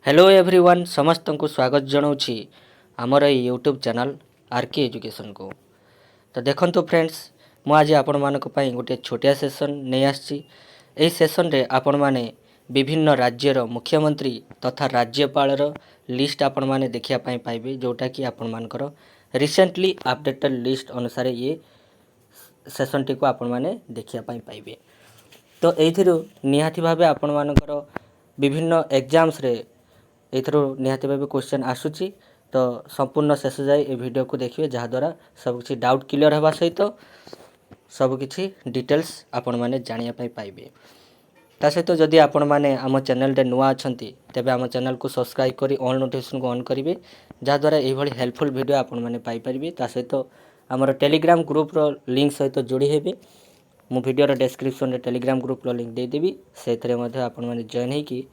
Hello everyone समस्त को स्वागत जनाऊँगी आमर यूट्यूब चैनल आरके एजुकेशन को। तो देखो फ्रेंड्स मुझे आपण मान गोटे छोटिया सेसन नहीं आसी। सेसन रे आपण माने विभिन्न राज्यर मुख्यमंत्री तथा राज्यपाल लिस्ट आपण माने देखिया पाइबे, जोटा कि आपण मानकर रिसेंटली अपडेटेड लिस्ट अनुसार ये सेसन टी को आपण माने देखिया पाइबे। तो एथिरो निहाती भाबे आपण मानकर विभिन्न एग्जाम्स रे एथरो निहाती भाव क्वेश्चन आसूची। तो संपूर्ण शेष जाए ये वीडियो को देखिए, जहाँद्वारा सबकि डाउट क्लियर होगा सहित सबकि डिटेल्स आपण मैंने जानापी पाइबे। ता सहित जदि आपण मैंने आम चैनल नुआ अच्छा तेज आम चैनल को सब्सक्राइब करी ऑल नोटिफिकेशन को ऑन करेंगे, जहाँद्वारा ये हेल्पफुल वीडियो आपण मैंने पाइपर। ता सहित आमर टेलीग्राम ग्रुप लिंक सहित जोड़ी हेबे। मु वीडियो डिस्क्रिप्शन रे टेलीग्राम ग्रुप लिंक देदेवी, से आपण मैंने जॉइन होगी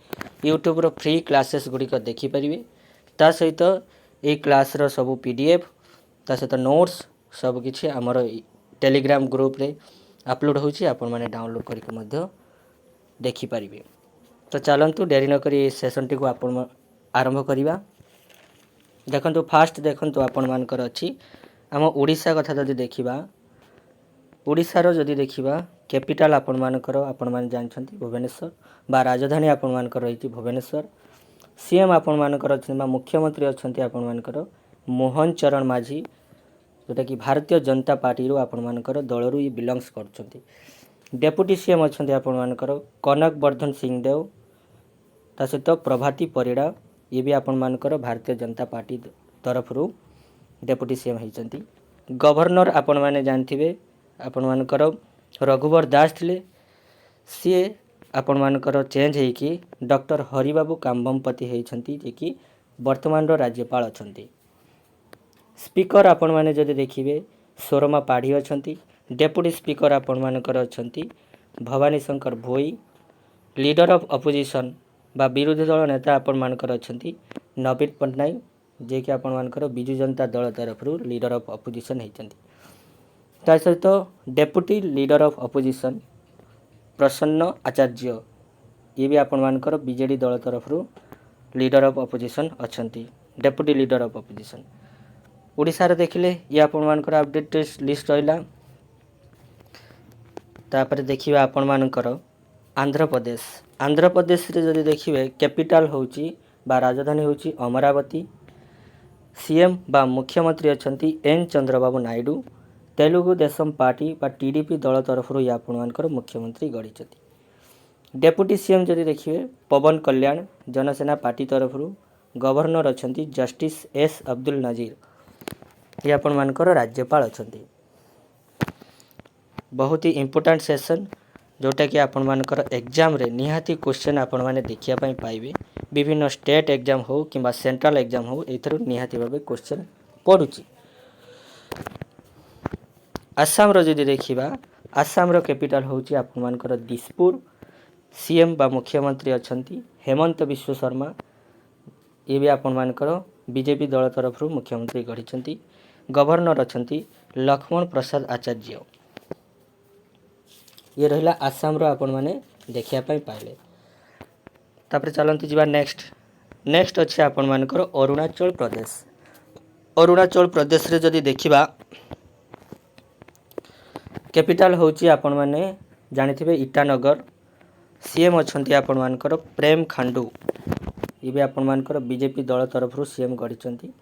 यूट्यूब रो फ्री क्लासेस गुड़िक देखिपारे। ता सहित ये क्लास रो सब पीडीएफ ता सहित नोट्स सबकि आमर टेलीग्राम ग्रुप रे अपलोड होची, आपण मैंने डाउनलोड करके मध्य देखिपारे। तो चलतु डेरी नक सेसन टी को आपण आरंभ करवा। देखो फास्ट देखो आपण मानकर अच्छी आम ओडिशा कथा जदि देखा, ओडिशार जदि देखा कैपिटल आपण मानकर आपण माने जानछंती भुवनेश्वर बा राजधानी आपण मानकर रही भुवनेश्वर। सीएम आपण मानकर अच्छे मुख्यमंत्री अच्छे आपण मानकर मोहन चरण माझी, जोटा कि भारतीय जनता पार्टी रू आपण मानकर दल रू बिलंग्स करछंती। डेप्यूटी सीएम अच्छे आपण मानकर कनक वर्धन सिंहदेव, ता सहित प्रभाती परिड़ा, ये भी आपण मानकर भारतीय जनता पार्टी तरफ रू डेप्यूटी सीएम होइछंती। गवर्नर आपण माने जानथिबे आपण मानकर रघुवर दास थिले, सी आपण मानकर चेंज होइकी डॉक्टर हरिबाबू काम्बमपति होइछंती, जे कि वर्तमान राज्यपाल अछंती। स्पीकर आपण माने जदि देखिबे सोरमा पाढ़ी अछंती। डेप्यूटी स्पीकर आपण मानकर अछंती भवानी शंकर भोई। लीडर ऑफ अपोजिशन बा विरोधी दल नेता आपण मानकर अछंती नवीन पट्टनायक, जे कि आपण मानकर बिजु जनता दल तरफ लीडर ऑफ अपोजिशन होइछंती। ता सहित डेप्यूटी लीडर ऑफ अपोजिशन प्रसन्न आचार्य, ये भी आपण मानकर बीजेडी दल तरफ लीडर ऑफ अपोजिशन अछंती, deputy leader of opposition. Odisha रे देखिले ये आपण मानकर अपडेट लिस्ट रहिला। तापर देखिबा आपण मानकर आंध्र प्रदेश। आंध्र प्रदेश रे जदि देखिबे कैपिटल होची बा राजधानी होची अमरावती। सीएम बा मुख्यमंत्री अछंती एन चंद्रबाबू नायडू। तेलुगु देशम पार्टी बा टीडीपी दल तरफ या आपण मानकर मुख्यमंत्री गढ़ी। डेप्यूटी सीएम जदि देखिए पवन कल्याण जनसेना पार्टी तरफ। Governor अछंती justice S Abdul Nazeer, ये आपण मानकर राज्यपाल अछंती। बहुत ही इंपोर्टेंट सेशन, जोटा कि आपण मानकर एग्जाम रे निहाती क्वेश्चन आपण माने देखिया पई पाइबे। विभिन्न स्टेट एग्जाम हो किंबा सेंट्रल एग्जाम हो, एथरो निहाती भाबे क्वेश्चन पड़ुची। आसाम रो जदि देखिबा आसाम रो कैपिटल होची आपण मानकर दिसपुर। सीएम बा मुख्यमंत्री अछंती हेमंत विश्व शर्मा, ये भी आपण मानकर बीजेपी दल तरफ मुख्यमंत्री गढ़ी। गवर्नर अछंती लक्ष्मण प्रसाद आचार्य। ये रहिला आसाम रो आपण माने देखिया पई पाइले। तापर चलंतु जिबा नेक्स्ट अच्छे आपण मानकर अरुणाचल प्रदेश। अरुणाचल प्रदेश रे जदि देखिबा कैपिटल होची आपण माने जानिथिबे ईटानगर। सीएम अछंती आपण मानकर प्रेम खांडू, ये भी आपण मानकर बीजेपी दल तरफ सीएम गढ़ी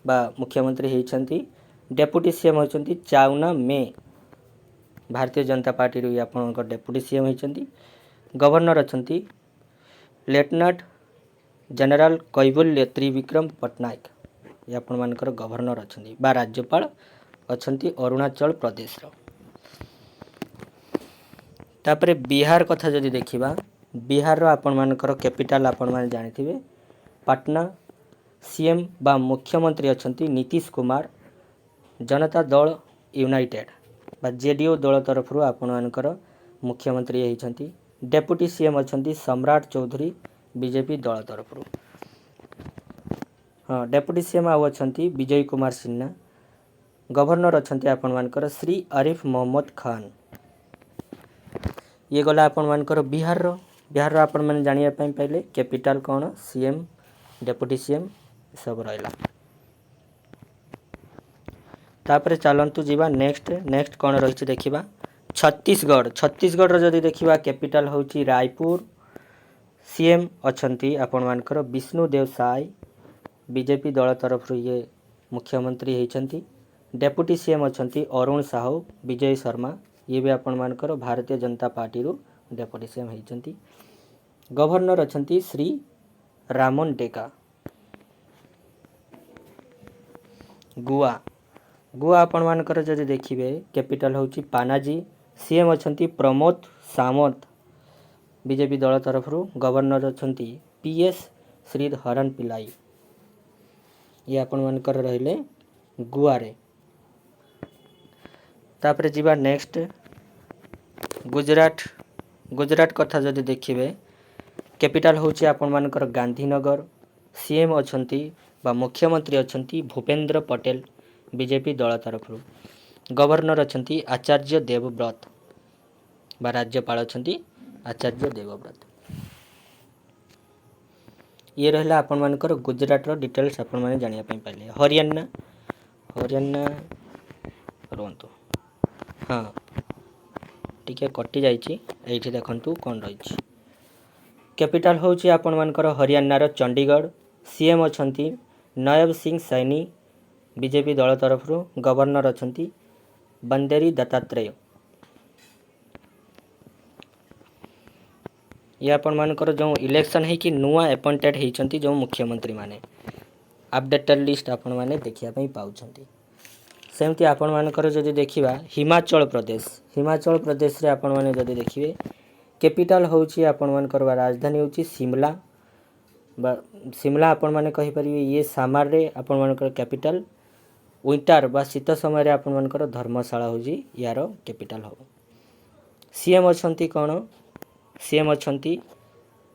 बा मुख्यमंत्री होइछंती। डेप्यूटी सीएम होइछंती चाउना मे, भारतीय जनता पार्टी रू आपण डेप्यूटी सीएम होइछंती। गवर्नर अछंती लेफ्टिनेंट जनरल कैवल्य त्रिविक्रम पट्टनायक, ये आपण मानकर गवर्नर अछंती बा राज्यपाल अछंती अरुणाचल प्रदेश रो। तापरे बिहार कथा जदि देखिबा, बिहार रो आपण मानकर कैपिटल आपण माने जानिथिबे पटना। सीएम बा मुख्यमंत्री अछंती नीतीश कुमार। जनता दल यूनाइटेड बा जेडीयू दल तरफ आपण मानकर मुख्यमंत्री होइछंती। डेप्यूटी सीएम अछंती सम्राट चौधरी, बीजेपी दल तरफ। हाँ, डेप्यूटी सीएम आउ अछंती विजय कुमार सिन्हा। गवर्नर अछंती आपण मानकर श्री आरिफ मोहम्मद खान। ये गला आपण मानकर बिहार रो आपण माने जानिया पई पहले कैपिटल कौन, सीएम डेप्यूटी सीएम सब रहा। तापर चलतु जीवा नेक्स्ट कौन रही देखा छत्तीसगढ़ जदि देखा कैपिटल हूँ रायपुर। सीएम अच्छा आपण मानकर विष्णुदेव साय बीजेपी दल तरफ ये मुख्यमंत्री होती। डेप्यूटी सीएम अच्छा अरुण साहू विजय शर्मा ये भी आपण मानकर भारतीय जनता पार्टी डेप्यूटी सीएम होती। गवर्नर अच्छा श्री रामन टेका। गोवा आपण मानकर जदि देखिए कैपिटल हूँ पानाजी। सीएम अच्छा प्रमोद सामंत बीजेपी दल तरफ। गवर्नर अच्छा पीएस श्रीधरन पिल्लाई ये आपण मानकर रहिले गोवा रे। तापर जीवा नेक्स्ट गुजरात कथा जदि देखिए कैपिटल हूँ आपण मानकर गांधीनगर। सीएम अच्छा मुख्यमंत्री अच्छा भूपेंद्र पटेल बीजेपी दल तरफ। गवर्नर अच्छा आचार्य देवव्रत बा राज्यपाल अच्छा आचार्य देवव्रत। ये रहा आपण मानकर गुजरात डिटेल्स आपण मैंने जानिया पाइले। हरियाणा रुहतु हाँ टिके कटि जाइए देखु कौन रही। कैपिटल हूँ आपण मानकर हरियाणार चंडीगढ़। सीएम अच्छा नयब सिंह सैनी बीजेपी दल तरफ। गवर्नर अच्छा बंदेरी दत्तात्रेय। ये आपण मानकर जो इलेक्शन है कि नुआ अपॉइंटेड होती जो मुख्यमंत्री माने अपडेटेड लिस्ट आपण माने देखिया पई पाउछंती। सेमती आपण मानकर जदि देखिबा हिमाचल प्रदेश रे आपण माने जदि देखिबे कैपिटल होउची आपण मानकर राजधानी होउची शिमला आपण माने कहि परिबे। ये सामार रे आपण मानकर कैपिटल विंटर बा शीत समय रे आपण मानकर धर्मशाला होउची यार कैपिटल हो। सीएम अछंती कोन सीएम अछंती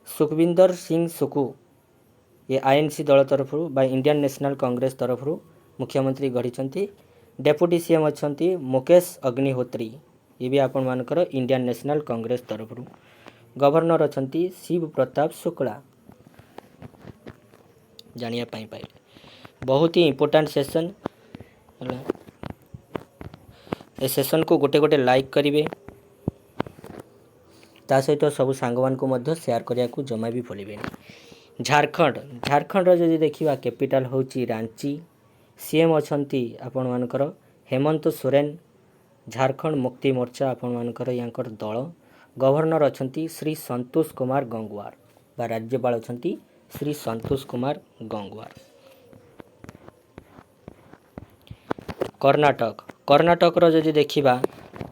सुखविंदर सिंह सुक्खू ये आईएनसी दल तरफ बा इंडियन नेशनल कांग्रेस तरफ मुख्यमंत्री गढ़ी। डेप्यूटी सीएम अछंती मुकेश अग्निहोत्री ये भी आपण मानकर इंडियन नेशनल कांग्रेस तरफ। गवर्नर अछंती शिव प्रताप शुक्ला जानिया पाइले। बहुत ही इंपोर्टेंट सेशन ए सेशन को गोटे गोटे लाइक करेंगे ता सहित सब सांग को मध्य शेयर करने को जमा भी भूलें। झारखंड जदि देखा कैपिटल हूँ रांची। सीएम अच्छा आपण मानकर हेमंत सोरेन झारखंड मुक्ति मोर्चा आपण मानकर यांकर दल। गवर्नर अच्छा श्री संतोष कुमार गंगवार बा राज्यपाल अच्छा श्री संतोष कुमार गंगवार। कर्णाटक जदि देखा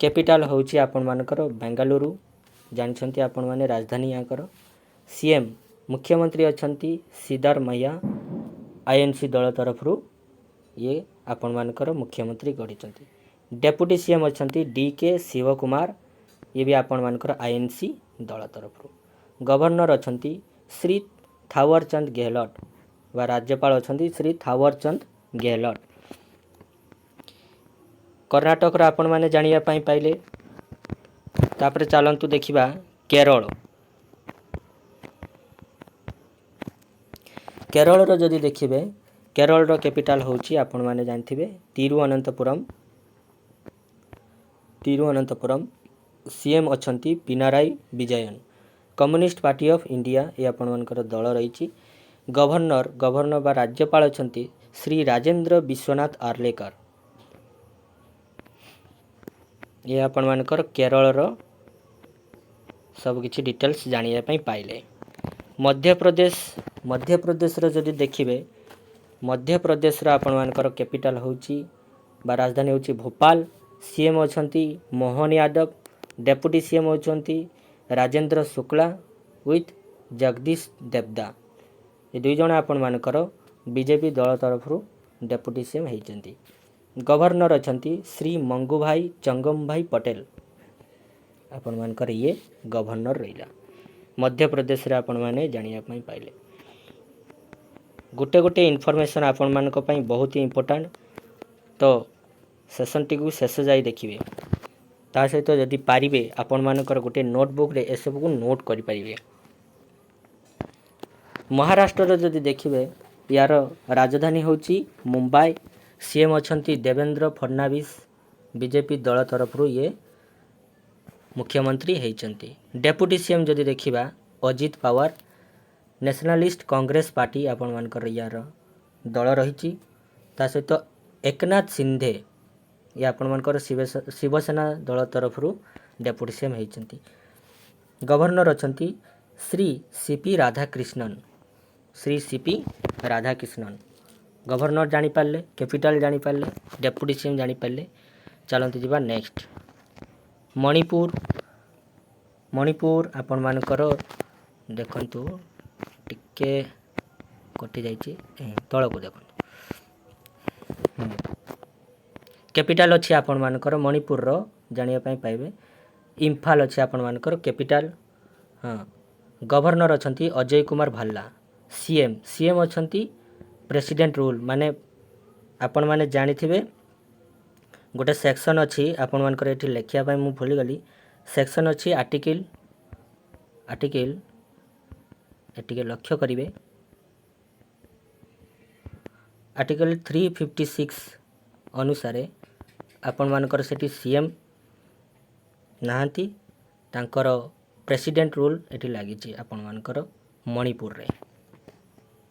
कैपिटल हूँ आपण मानकर बेंगलुरु जानते आपण माने राजधानी यांकर। सीएम मुख्यमंत्री अच्छा सिद्धारमैया आईएनसी दल तरफ ये आपण मानकर मुख्यमंत्री गढ़ी। डेप्यूटी सीएम अच्छा डीके शिवकुमार ये भी आपण मानकर आईएनसी दल तरफ। गवर्नर अच्छा श्री थावरचंद गहलोत व राज्यपाल अच्छा श्री थावरचंद गहलोत। कर्णाटक आपण माने जानिया पाइले। तापर चलतु देखा केरल जदि देखिए केरल कैपिटल हूँ आपण माने जानथिबे तिरुवनंतपुरम। सीएम अच्छा Pinarayi Vijayan communist party of India ये आपण मानकर दल रही। गवर्नर बा राज्यपाल अच्छा श्री राजेंद्र विश्वनाथ आर्लेकर ये आपण मानकर केरल सब किछि डिटेल्स जानिया पई पाइले। मध्य प्रदेश जदि देखिए मध्य प्रदेश आपण मानकर कैपिटल होउची बा राजधानी होउची भोपाल। सीएम अच्छा मोहन यादव। डेप्यूटी सीएम होउचंती राजेंद्र शुक्ला विथ जगदीश देवदा ये दुई जण आपण मानकर बीजेपी दल तरफ डेप्यूटी सीएम होइचंती। गवर्नर अच्छा श्री मंगूभाई चंगम भाई पटेल आपण मानकर ये गवर्नर रहिला। मध्य प्रदेश रे आपण माने जानिया पई पाइले। गोटे गोटे इनफॉरमेशन आपण मानक पई बहुत ही इंपोर्टेंट तो सेशन टी को शेष जाई देखिए ता सहित जदि पारिबे आपण मानकर गोटे नोटबुक रे ए सब को नोट करि परिबे। महाराष्ट्र जदि देखिए यार राजधानी होची मुंबई। सीएम अछंती देवेंद्र फडणवीस बीजेपी दल तरफ ये मुख्यमंत्री होती। डेप्यूटी सीएम जदि देखिबा अजित पवार नेशनलिस्ट कांग्रेस पार्टी आपण मानकर यार दल रही। ता सहित एकनाथ शिंदे ये आपण मानकर शिवसेना दल तरफ डेप्यूटी सीएम होती। गवर्नर अछंती Shri CP Radhakrishnan. Shri CP Radhakrishnan governor जानी पारले, कैपिटल जानी पारले, डेप्यूटी सीएम जानी पारले। चलते जावा नेक्स्ट मणिपुर। मणिपुर आपण मानकर देखंतु टिके कटि जाइछि तळक देखंतु कैपिटल अछि आपण मानकर मणिपुर रो जानिया पई पाइबे इम्फाल अछि आपण मानकर कैपिटल। हाँ गवर्नर अछंती अजय कुमार भल्ला। सीएम सीएम अछंती प्रेसिडेंट रूल माने आपण माने जानि थिबे गोटे सेक्शन अछि आपण मानकर एठी लेखिया पई मु भूली गली। सेक्शन अछि आर्टिकल एटिके लक्ष्य करिवे आर्टिकल 356 अनुसार आपण मानकर सेठी सीएम नाहंती तांकर प्रेसिडेंट रूल एटी लागिछि आपण मानकर मणिपुर रे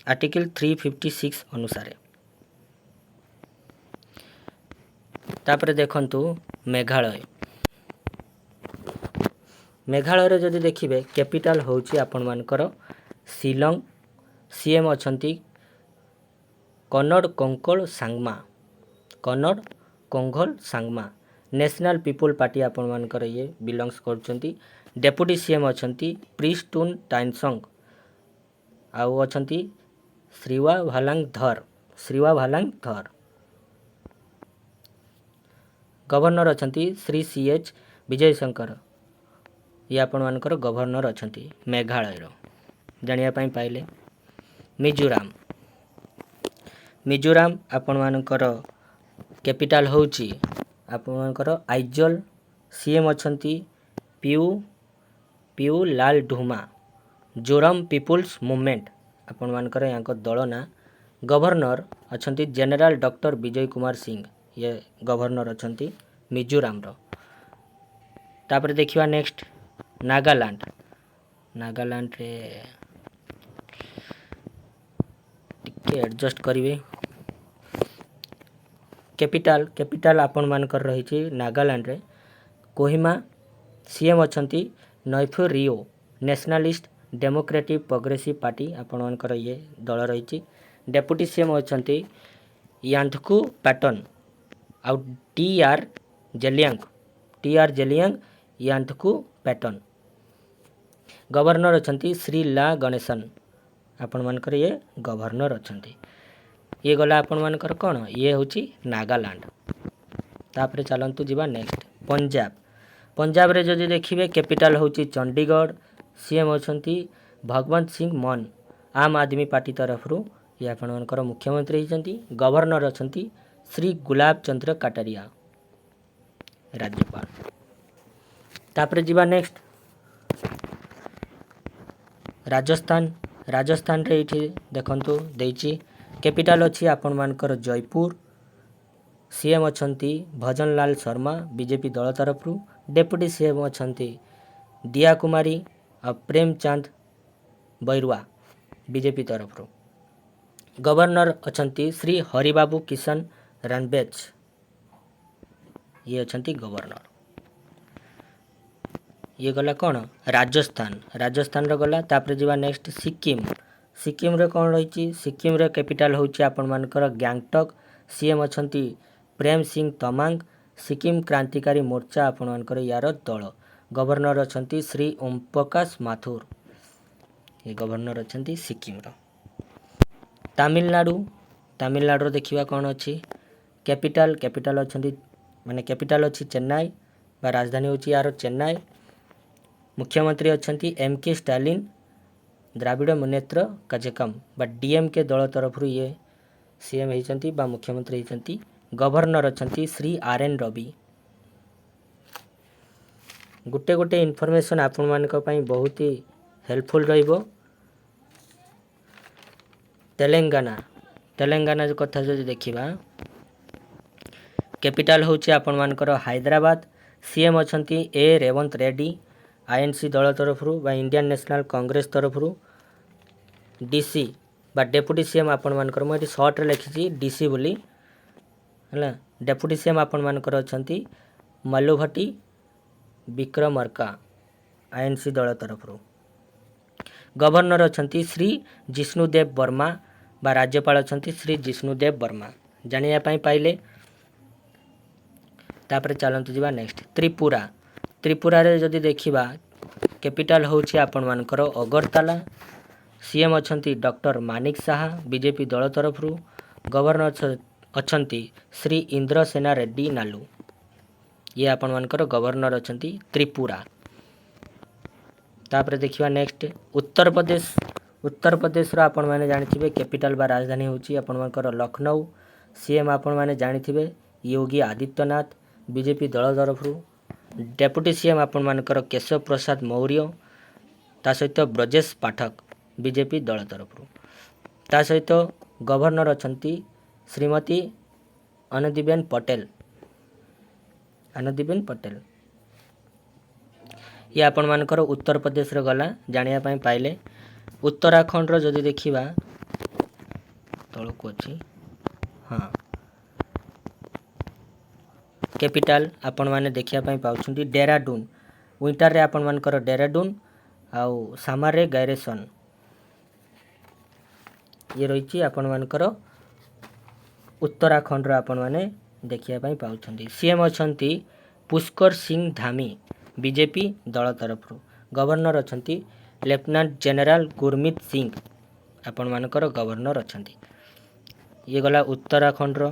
आर्टिकल 356 अनुसार। तापर देखंतु मेघालय। मेघालय रे जदि देखिबे कैपिटल होउछि आपण मानकर शिलंग। सीएम अछंती Conrad Kongkal Sangma. Conrad Kongkal Sangma national people party आपण मानकर ये बिलोंग्स करछंती। डेप्यूटी सीएम अछंती प्रिस्टून टाइनसंग आउ अछंती श्रीवा भालांग धर। गवर्नर अछंती श्री सीएच विजय शंकर ये आपण मानकर गवर्नर अछंती मेघालय रो जानिया पई पाइले। मिजोराम। मिजोराम आपण मानकर कैपिटल होउची आपण मानकर आइजल। सीएम अछंती पीयू लाल ढुमा। जोरम पीपुल्स मूवमेंट आपण मानकर यांक दल ना। Governor अछंती general doctor Vijay Kumar Singh ये गवर्नर अछंती मिजोराम रो। तापर देखिवा नेक्स्ट नागालैंड। नागालैंड रे टिके एडजस्ट करिवे कैपिटल आपण मानकर रही नागालैंड रे कोहिमा। सीएम अछंती Neiphiu Rio nationalist democratic progressive party आपण मानकर ये दल रही। डेप्यूटी सीएम अछंती यांथकू पैटर्न आउ टीआर जेलियांग यांथकू पैटर्न। गवर्नर अछंती श्री ला गणेशन आपण मानकर ये गवर्नर अछंती। ये गला आपण मानकर कोन ये होची नागालैंड। तापरे चलंतु जीवा नेक्स्ट पंजाब। पंजाब रे जदि देखिबे कैपिटल होची चंडीगढ़। सीएम अछंती भगवंत सिंह मान आम आदमी पार्टी तरफ ये आपण मानकर मुख्यमंत्री होचंती। गवर्नर अछंती श्री गुलाब चंद्र कटारिया राज्यपाल। तापरे जीवा नेक्स्ट राजस्थान। राजस्थान रे इठी देखंतु देइची कैपिटल अछि आपण मानकर जयपुर। सीएम अछंती भजन लाल शर्मा बीजेपी दल तरफ। डेप्यूटी सीएम अछंती दिया कुमारी और प्रेमचंद बैरुआ बीजेपी तरफ। गवर्नर अछंती श्री हरिबाबू किशन रणबेज ये अछंती गवर्नर। ये गला कौन राजस्थान रो गला। तापर जीवा नेक्स्ट सिक्किम रे कौन रही। सिक्किम रे कैपिटल होची आपण मानकर गैंगटॉक। सीएम अछंती प्रेम सिंह तमांग। सिक्किम क्रांतिकारी मोर्चा आपण मानकर यार दल। गवर्नर अछंती श्री ओम प्रकाश माथुर ये गवर्नर अछंती सिक्किम रो। तमिलनाडु देखिवा कौन अच्छी कैपिटल अछंती माने कैपिटल अच्छी चेन्नई बा राजधानी होची यार चेन्नई। मुख्यमंत्री अछंती एमके स्टालिन द्राविड़ मुनेत्र कजकम बा डीएमके दल तरफ ये सीएम होती बा मुख्यमंत्री होती। गवर्नर अछंती श्री आरएन रवि। गोटे इनफॉरमेशन आपण मानक पई बहुत ही हेल्पफुल रहिबो। तेलंगाना तेलंगाना कथा जो देखा कैपिटल हूँ आपण मानकर हैदराबाद। सीएम अच्छा ए रेवंत रेड्डी आईएनसी दल तरफ इंडियन नेशनल कांग्रेस तरफ डीसी बा डेप्यूटी सीएम आपण मानकर मुझे सर्ट लिखी डीसी बोली है। डेप्यूटी सीएम आपण मानकर अच्छा मल्लुभट्टी विक्रमर्का आईएनसी दल तरफ गवर्नर अच्छा श्री जिष्णुदेव वर्मा बा राज्यपाल अच्छा श्री जिष्णुदेव वर्मा जानापी पाइले। तापर चलतु जा नेक्स्ट त्रिपुरा। त्रिपुरा रे जदि देखिबा कैपिटल होछि आपण मानकर अगरतला। सीएम अच्छा डॉक्टर मानिक साहा बीजेपी दल तरफ गवर्नर अच्छा श्री इंद्रसेना रेड्डी नालू ये आपण मानकर गवर्नर अच्छा त्रिपुरा। तापर देखिबा नेक्स्ट उत्तर प्रदेश। उत्तर प्रदेश रो आपण माने जानिथिबे कैपिटल बा राजधानी होछि आपण मानकर लखनऊ। सीएम आपण माने जानिथिबे योगी आदित्यनाथ बीजेपी दल तरफ डेप्यूटी सीएम आपण मानकर केशव प्रसाद मौर्य ता सहित ब्रजेश पाठक बीजेपी दल तरफ ता सहित गवर्नर अच्छा श्रीमती आनंदीबेन पटेल ये आपण मानकर उत्तर प्रदेश रे गला जानिया पई पाइले। उत्तराखंड रो जदि देखिबा तळको अछि हाँ कैपिटल आपण माने देखिया पई पाउछुंती डेराडून। विंटर रे आपण मानकर डेराडून आउ समर रे गैरेसन ये रहिछि आपण मानकर उत्तराखंड रो आपण माने देखिया पई पाउछुंती। सीएम अछंती पुष्कर सिंह धामी बीजेपी दल तरफ गवर्नर अछंती लेफ्टिनेंट जनरल गुरमीत सिंह आपण मानकर गवर्नर अछंती। ये गला उत्तराखंड रो।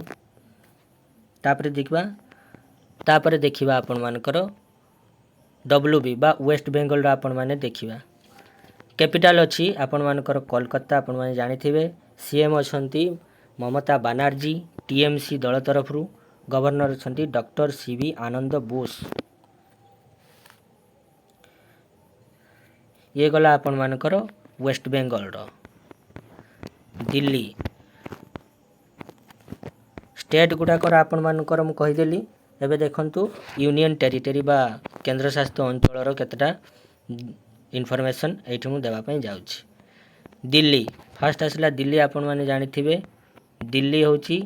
तापर देखिबा आपण मानकर डब्ल्यूबी बा वेस्ट बेंगल रो आपण माने देखिबा कैपिटल अछि आपण मानकर कोलकाता आपण माने जानिथिबे। सीएम अछंती ममता बनर्जी टीएमसी दल तरफ गवर्नर अछंती डॉक्टर सीवी आनंद बोस। ये गला आपण मानकर वेस्ट बेंगल रो। दिल्ली स्टेट गुड़ाकर आपण मानकर मु कहिदेली। एबे देखंतु यूनियन टेरिटरी बा केंद्र शासित अंचल केतटा इनफॉरमेशन एठी मु देबा पई जाउछि। दिल्ली फर्स्ट आसला दिल्ली आपण माने जानिथिबे दिल्ली होछि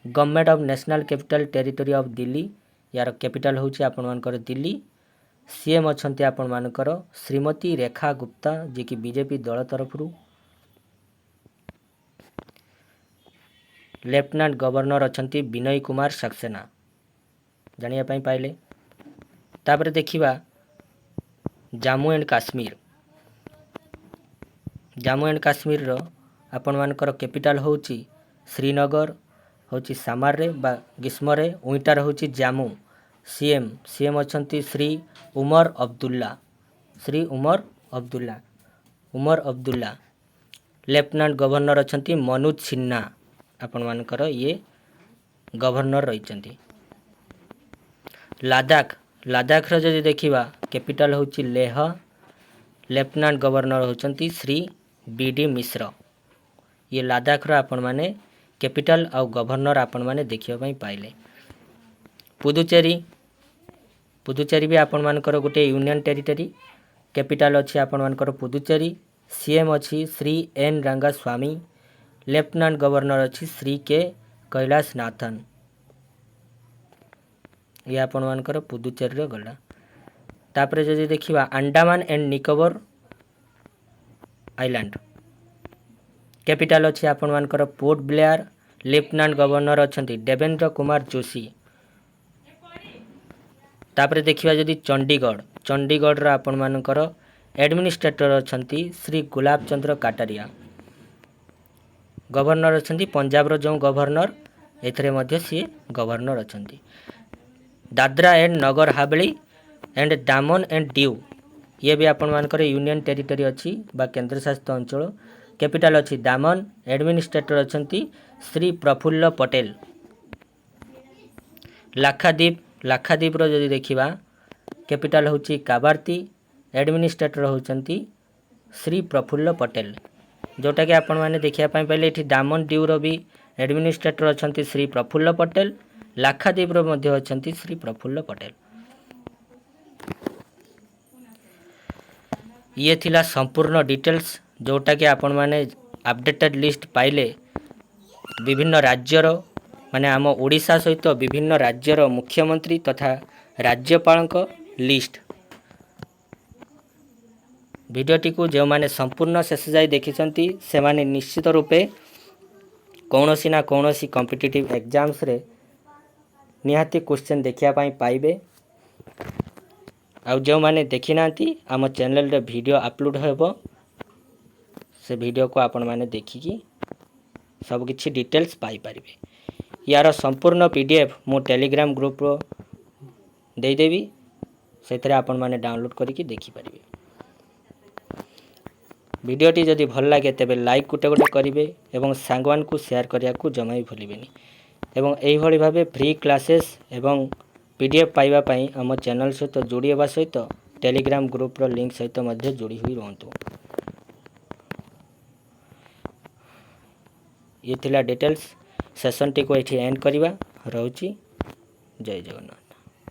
government of national capital territory of Delhi यार कैपिटल होछि आपण मानकर दिल्ली। सीएम अछंती आपण मानकर श्रीमती रेखा गुप्ता जे कि बीजेपी दल तरफ लेफ्टिनेंट गवर्नर अछंती विनय कुमार सक्सेना जानिया पई पाइले। तापर देखिबा जम्मू एंड काश्मीर। जम्मू एंड काश्मीर रो आपण मानकर कैपिटल होछि श्रीनगर होछि समर रे बा ग्रीष्म रे विंटर होछि जम्मू। सीएम अछंती श्री उमर अब्दुल्ला। लेफ्टिनेंट गवर्नर अछंती मनोज सिन्हा आपण मानकर ये गवर्नर रहिचंती। लद्दाख रो जदि देखिबा कैपिटल होछि लेह। लेफ्टिनेंट गवर्नर होचंती श्री बीडी मिश्र। ये लद्दाख रो आपण माने कैपिटल आउ गवर्नर आपण माने देखिबा पई पाइले। पुदुचेरी भी आपण मानकर गोटे यूनियन टेरिटरी कैपिटल अछि आपण मानकर पुदुचेरी। सीएम अछि Shri N Rangaswamy. Lieutenant governor अछि श्री के कैलाश नाथन। ये आपण मानकर पुदुचेरी रो गला। तापर जदि देखिबा Andaman and Nicobar island capital अछि आपण मानकर पोर्ट ब्लेयर। लेफ्टिनेंट गवर्नर अछंती देवेंद्र कुमार जोशी। तापर देखिबा जदि चंडीगढ़ रा आपण मानकर एडमिनिस्ट्रेटर अछंती श्री गुलाब चंद्र काटारिया। गवर्नर अछंती पंजाब रो जो गवर्नर एथरे मध्य सी गवर्नर अछंती। दादरा एंड नगर हवेली एंड दामन एंड दीव ये भी आपण मानकर यूनियन टेरिटरी अछि बा केंद्र शासित अंचल। कैपिटल अछि दामन। एडमिनिस्ट्रेटर अछंती श्री प्रफुल्ल पटेल। लाक्षाद्वीप रो जदि देखिबा कैपिटल होछि काबारती। एडमिनिस्ट्रेटर होचंती श्री प्रफुल्ल पटेल। जोटा कि आपण मैंने देखा पाइले ये दामन दीवर भी एडमिनिस्ट्रेटर अच्छा श्री प्रफुल्ल पटेल, लाक्षाद्वीप अच्छा श्री प्रफुल्ल पटेल। ये थिला संपूर्ण डिटेल्स जोटा कि आपण मैंने अपडेटेड लिस्ट पाइले विभिन्न राज्यर माने आम ओडिशा सहित विभिन्न राज्यर मुख्यमंत्री तथा राज्यपाल लिस्ट। भिडियोटी को जो माने संपूर्ण शेष जाए देखी से माने निश्चित रूपे कौनसी ना कौनसी कॉम्पिटिटिव एग्जाम्स रे निहाती क्वेश्चन देखिया पाइबे। आउ जो माने देखी नांती आम चैनल रे वीडियो अपलोड हेबो से वीडियो को आपण माने देखिकी सब किछि डिटेल्स पाई परिबे। यार संपूर्ण पीडीएफ मो टेलीग्राम ग्रुप रो दे देबी सेतरे आपण माने डाउनलोड करिकी देखि परिबे। वीडियोटी जदि भल लागे तेबे लाइक गुटे गुटे करिवे एवं सांगवान को शेयर करिया को जमा भी भूलिबेनी एवं एही भली भाबे फ्री क्लासेस एवं पीडीएफ पाइबा पई हम चैनल सहित जोड़ी हेबा सहित टेलीग्राम ग्रुप रो लिंक सहित मध्ये जोड़ी हुई रहंतु। ये थिला डिटेल्स सेशन टी को एठी एंड करिवा रहउची। जय जगन्नाथ।